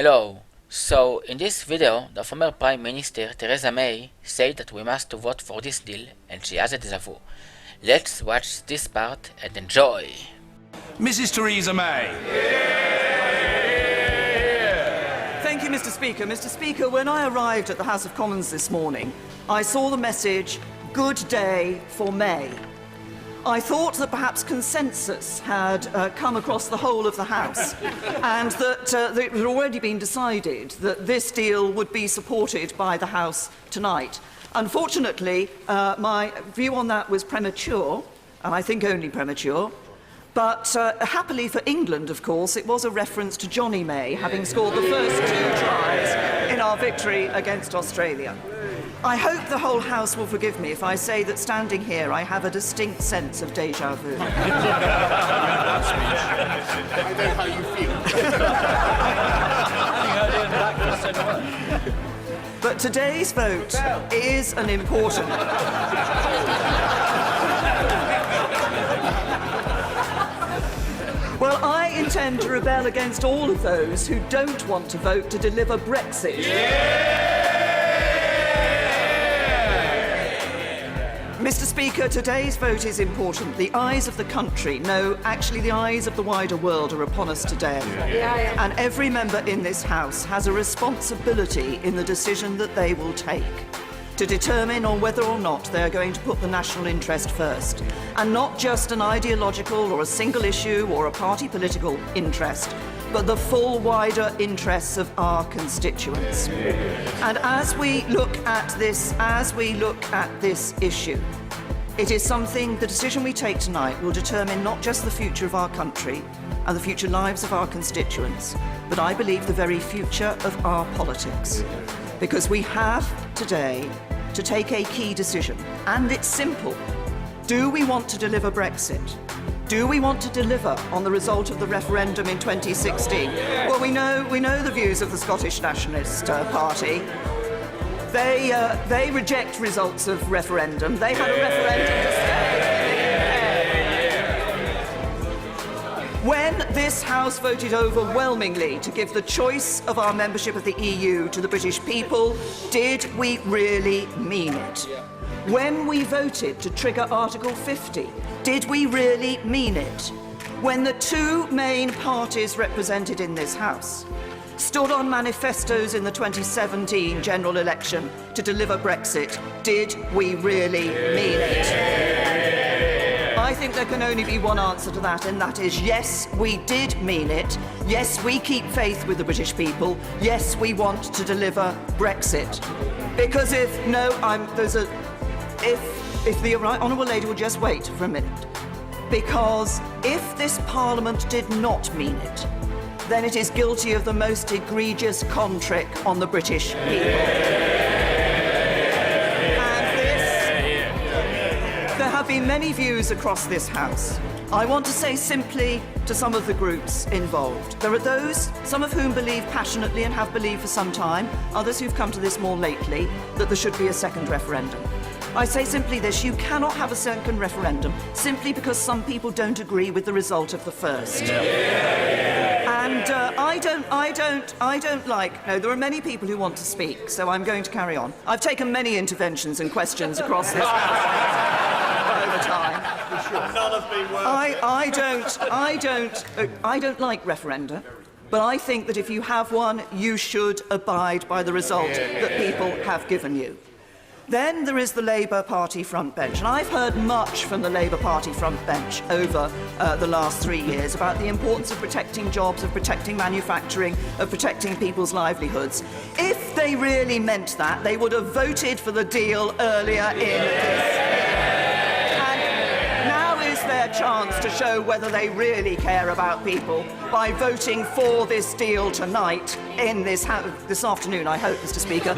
Hello. So, in this video, the former Prime Minister Theresa May said that we must vote for this deal, and she has a déjà vu. Let's watch this part and enjoy. Mrs. Theresa May. Thank you, Mr. Speaker. Mr. Speaker, when I arrived at the House of Commons this morning, I saw the message, "Good day for May." I thought that perhaps consensus had come across the whole of the House and that it had already been decided that this deal would be supported by the House tonight. Unfortunately, my view on that was premature, and I think only premature. But happily for England, of course, it was a reference to Johnny May having scored the first 2 tries in our victory against Australia. I hope the whole House will forgive me if I say that standing here I have a distinct sense of deja vu. I know how you feel. But today's vote is an important... Well, I intend to rebel against all of those who don't want to vote to deliver Brexit. Mr. Speaker, today's vote is important. The eyes of the country, no, actually the eyes of the wider world are upon us today. And every member in this House has a responsibility in the decision that they will take to determine on whether or not they are going to put the national interest first, and not just an ideological or a single issue or a party political interest, but the full wider interests of our constituents. And as we look at this issue, it is something, the decision we take tonight will determine not just the future of our country and the future lives of our constituents, but I believe the very future of our politics. Because we have today to take a key decision, and it's simple. Do we want to deliver Brexit? Do we want to deliver on the result of the referendum in 2016? Well, we know the views of the Scottish Nationalist Party. They reject results of referendum. They had a referendum to stay. When this House voted overwhelmingly to give the choice of our membership of the EU to the British people, did we really mean it? When we voted to trigger Article 50, did we really mean it? When the 2 main parties represented in this House stood on manifestos in the 2017 general election to deliver Brexit, did we really mean it? I think there can only be one answer to that, and that is yes, we did mean it. Yes, we keep faith with the British people. Yes, we want to deliver Brexit. Because if the Honourable Lady will just wait for a minute. Because if this Parliament did not mean it, then it is guilty of the most egregious con trick on the British people. There have been many views across this House. I want to say simply to some of the groups involved. There are those, some of whom believe passionately and have believed for some time, others who've come to this more lately, that there should be a second referendum. I say simply this: you cannot have a second referendum simply because some people don't agree with the result of the first. And I don't like... No, there are many people who want to speak, so I'm going to carry on. I've taken many interventions and questions across this House over time. None have been worth I don't like referenda, but I think that if you have one, you should abide by the result that people have given you. Then there is the Labour Party front bench, and I've heard much from the Labour Party front bench over the last 3 years about the importance of protecting jobs, of protecting manufacturing, of protecting people's livelihoods. If they really meant that, they would have voted for the deal earlier in this year. And now is their chance to show whether they really care about people by voting for this deal tonight in this afternoon, I hope, Mr. Speaker,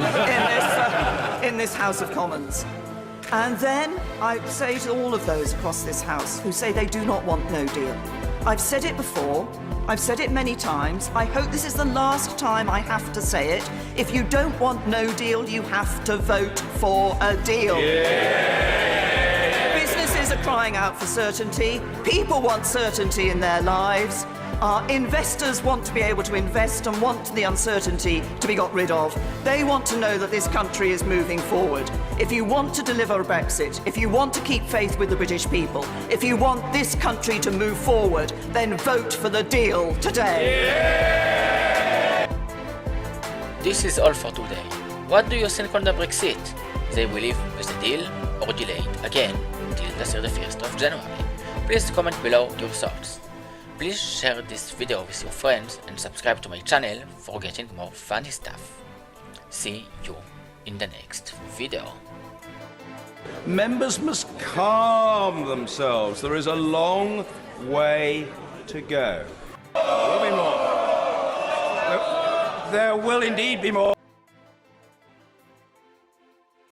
in this House of Commons. And then I say to all of those across this House who say they do not want no deal, I've said it before, I've said it many times, I hope this is the last time I have to say it. If you don't want no deal, you have to vote for a deal. Businesses are crying out for certainty. People want certainty in their lives. Our investors want to be able to invest and want the uncertainty to be got rid of. They want to know that this country is moving forward. If you want to deliver a Brexit, if you want to keep faith with the British people, if you want this country to move forward, then vote for the deal today. This is all for today. What do you think on the Brexit? They will live with the deal or delay it again till the 31st of January? Please comment below your thoughts. Please share this video with your friends and subscribe to my channel for getting more funny stuff. See you in the next video. Members must calm themselves. There is a long way to go. There will be more. There will indeed be more.